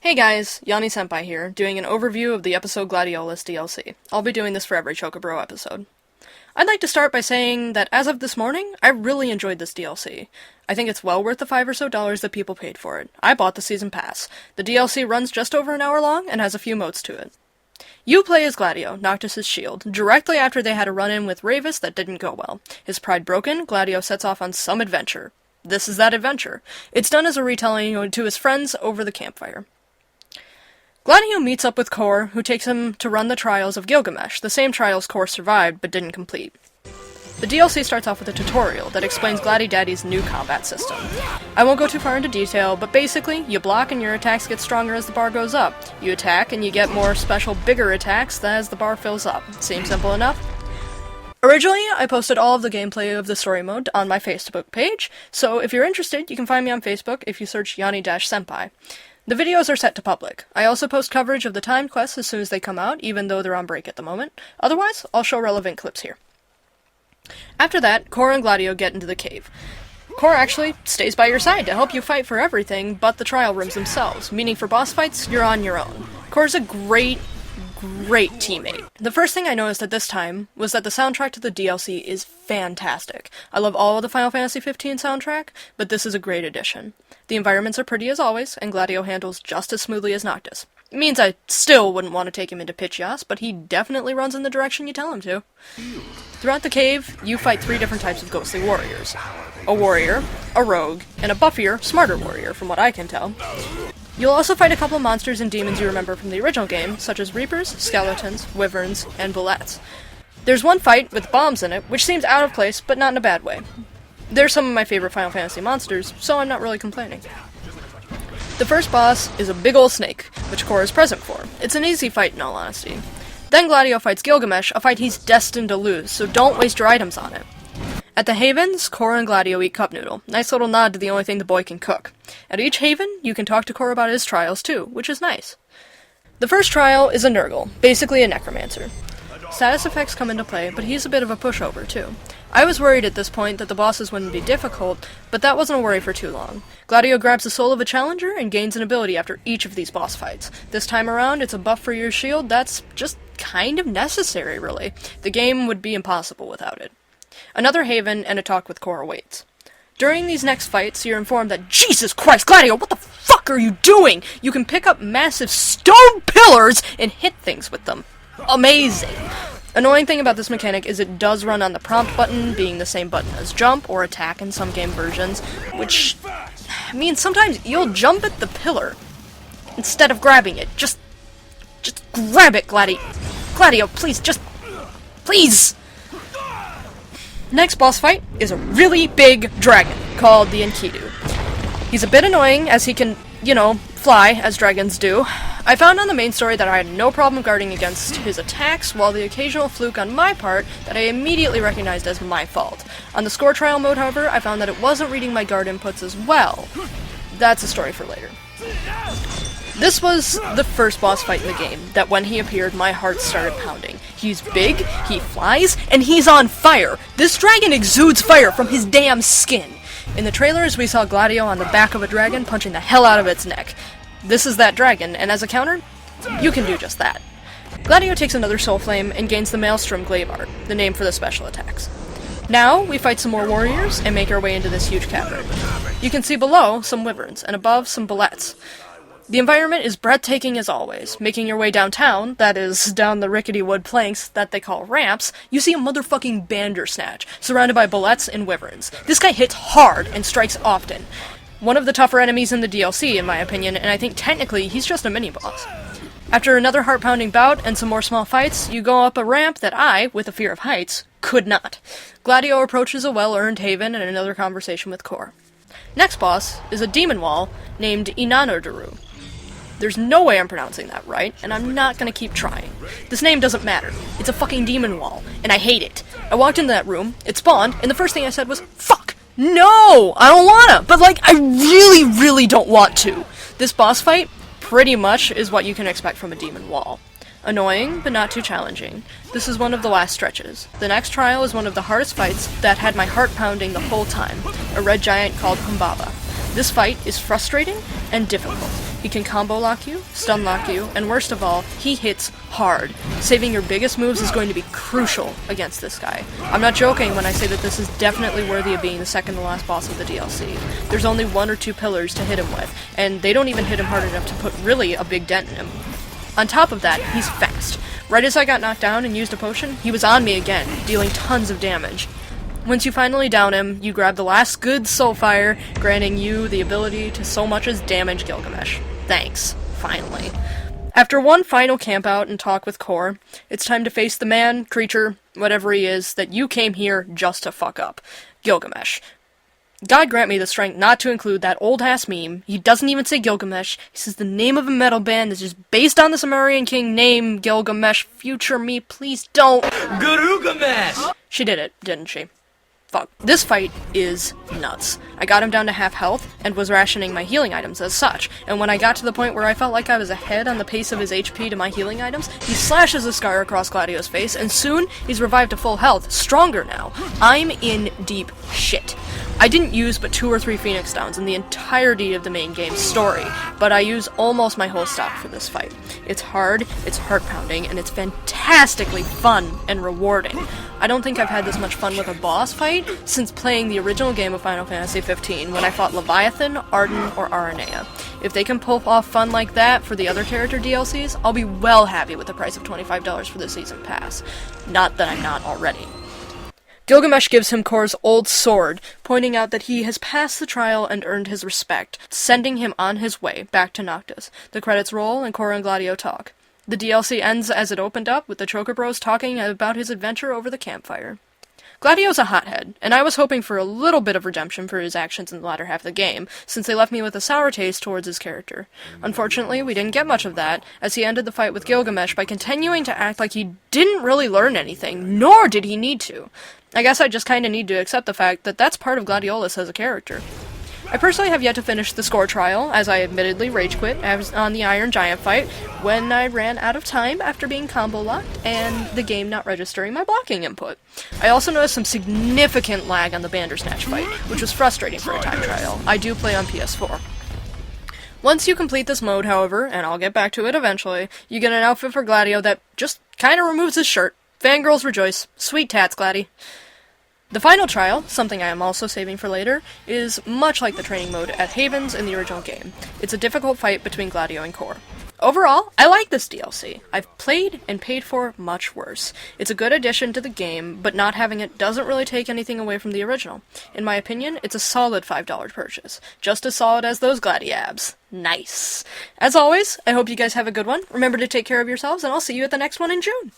Hey guys, Yanni Senpai here, doing an overview of the episode Gladiolus DLC. I'll be doing this for every Chocobro episode. I'd like to start by saying that as of this morning, I really enjoyed this DLC. I think it's well worth the $5 or so that people paid for it. I bought the season pass. The DLC runs just over an hour long and has a few modes to it. You play as Gladio, Noctis' shield. Directly after they had a run-in with Ravis that didn't go well. His pride broken, Gladio sets off on some adventure. This is that adventure. It's done as a retelling to his friends over the campfire. Gladio meets up with Kor, who takes him to run the trials of Gilgamesh, the same trials Kor survived but didn't complete. The DLC starts off with a tutorial that explains Gladi-Daddy's new combat system. I won't go too far into detail, but basically, you block and your attacks get stronger as the bar goes up. You attack and you get more special, bigger attacks as the bar fills up. Seems simple enough? Originally, I posted all of the gameplay of the story mode on my Facebook page, so if you're interested, you can find me on Facebook if you search Yanni-Senpai. The videos are set to public. I also post coverage of the timed quests as soon as they come out, even though they're on break at the moment. Otherwise, I'll show relevant clips here. After that, Kor and Gladio get into the cave. Kor actually stays by your side to help you fight for everything but the trial rooms themselves, meaning for boss fights, you're on your own. Kor's a great teammate. The first thing I noticed at this time was that the soundtrack to the DLC is fantastic. I love all of the Final Fantasy XV soundtrack, but this is a great addition. The environments are pretty as always, and Gladio handles just as smoothly as Noctis. It means I still wouldn't want to take him into Pitchias, but he definitely runs in the direction you tell him to. Throughout the cave, you fight 3 different types of ghostly warriors. A warrior, a rogue, and a buffier, smarter warrior, from what I can tell. You'll also fight a couple of monsters and demons you remember from the original game, such as reapers, skeletons, wyverns, and bullets. There's one fight with bombs in it, which seems out of place, but not in a bad way. They're some of my favorite Final Fantasy monsters, so I'm not really complaining. The first boss is a big ol' snake, which Kor is present for. It's an easy fight in all honesty. Then Gladio fights Gilgamesh, a fight he's destined to lose, so don't waste your items on it. At the havens, Kor and Gladio eat cup noodle. Nice little nod to the only thing the boy can cook. At each haven, you can talk to Kor about his trials too, which is nice. The first trial is a Nurgle, basically a necromancer. Status effects come into play, but he's a bit of a pushover too. I was worried at this point that the bosses wouldn't be difficult, but that wasn't a worry for too long. Gladio grabs the soul of a challenger and gains an ability after each of these boss fights. This time around, it's a buff for your shield that's just kind of necessary, really. The game would be impossible without it. Another haven and a talk with Kor awaits. During these next fights, you're informed that, Jesus Christ, Gladio, what the fuck are you doing? You can pick up massive stone pillars and hit things with them. Amazing! Annoying thing about this mechanic is it does run on the prompt button, being the same button as jump or attack in some game versions, which means sometimes you'll jump at the pillar instead of grabbing it. Just grab it, Gladio, please, please! Next boss fight is a really big dragon called the Enkidu. He's a bit annoying as he can, fly as dragons do. I found on the main story that I had no problem guarding against his attacks, while the occasional fluke on my part that I immediately recognized as my fault. On the score trial mode, however, I found that it wasn't reading my guard inputs as well. That's a story for later. This was the first boss fight in the game, that when he appeared, my heart started pounding. He's big, he flies, and he's on fire! This dragon exudes fire from his damn skin! In the trailers, we saw Gladio on the back of a dragon punching the hell out of its neck. This is that dragon, and as a counter, you can do just that. Gladio takes another soul flame and gains the Maelstrom Glaive Art, the name for the special attacks. Now, we fight some more warriors and make our way into this huge cavern. You can see below some wyverns, and above some bullets. The environment is breathtaking as always. Making your way downtown, that is, down the rickety wood planks that they call ramps, you see a motherfucking Bandersnatch, surrounded by bullets and wyverns. This guy hits hard and strikes often. One of the tougher enemies in the DLC, in my opinion, and I think technically he's just a mini-boss. After another heart-pounding bout and some more small fights, you go up a ramp that I, with a fear of heights, could not. Gladio approaches a well-earned haven and another conversation with Kor. Next boss is a demon wall named Inanoduru. There's no way I'm pronouncing that right, and I'm not gonna keep trying. This name doesn't matter. It's a fucking demon wall, and I hate it. I walked into that room, it spawned, and the first thing I said was, fuck! No! I don't wanna! But I really don't want to! This boss fight, pretty much, is what you can expect from a demon wall. Annoying, but not too challenging. This is one of the last stretches. The next trial is one of the hardest fights that had my heart pounding the whole time. A red giant called Humbaba. This fight is frustrating and difficult. He can combo lock you, stun lock you, and worst of all, he hits hard. Saving your biggest moves is going to be crucial against this guy. I'm not joking when I say that this is definitely worthy of being the second to last boss of the DLC. There's only 1 or 2 pillars to hit him with, and they don't even hit him hard enough to put really a big dent in him. On top of that, he's fast. Right as I got knocked down and used a potion, he was on me again, dealing tons of damage. Once you finally down him, you grab the last good Soulfire, granting you the ability to so much as damage Gilgamesh. Thanks, finally. After one final campout and talk with Core, it's time to face the man, creature, whatever he is, that you came here just to fuck up. Gilgamesh. God grant me the strength not to include that old-ass meme. He doesn't even say Gilgamesh. He says the name of a metal band that's just based on the Sumerian king name Gilgamesh. Future me, please don't. Garugamesh! She did it, didn't she? Fuck. This fight is nuts. I got him down to half health, and was rationing my healing items as such, and when I got to the point where I felt like I was ahead on the pace of his HP to my healing items, he slashes a scar across Gladiolus' face, and soon he's revived to full health, stronger now. I'm in deep shit. I didn't use but 2 or 3 Phoenix Downs in the entirety of the main game's story, but I use almost my whole stock for this fight. It's hard, it's heart-pounding, and it's fantastically fun and rewarding. I don't think I've had this much fun with a boss fight since playing the original game of Final Fantasy XV when I fought Leviathan, Arden, or Aranea. If they can pull off fun like that for the other character DLCs, I'll be well happy with the price of $25 for the Season Pass. Not that I'm not already. Gilgamesh gives him Core's old sword, pointing out that he has passed the trial and earned his respect, sending him on his way back to Noctis. The credits roll and Core and Gladio talk. The DLC ends as it opened up, with the Chocobros talking about his adventure over the campfire. Gladio's a hothead, and I was hoping for a little bit of redemption for his actions in the latter half of the game, since they left me with a sour taste towards his character. Unfortunately, we didn't get much of that, as he ended the fight with Gilgamesh by continuing to act like he didn't really learn anything, nor did he need to. I guess I just kinda need to accept the fact that that's part of Gladiolus as a character. I personally have yet to finish the score trial, as I admittedly rage quit on the Iron Giant fight when I ran out of time after being combo locked and the game not registering my blocking input. I also noticed some significant lag on the Bandersnatch fight, which was frustrating for a time trial. I do play on PS4. Once you complete this mode, however, and I'll get back to it eventually, you get an outfit for Gladio that just kinda removes his shirt. Fangirls rejoice. Sweet tats, Gladi. The final trial, something I am also saving for later, is much like the training mode at Havens in the original game. It's a difficult fight between Gladio and Core. Overall, I like this DLC. I've played and paid for much worse. It's a good addition to the game, but not having it doesn't really take anything away from the original. In my opinion, it's a solid $5 purchase. Just as solid as those Gladiabs. Nice. As always, I hope you guys have a good one. Remember to take care of yourselves, and I'll see you at the next one in June.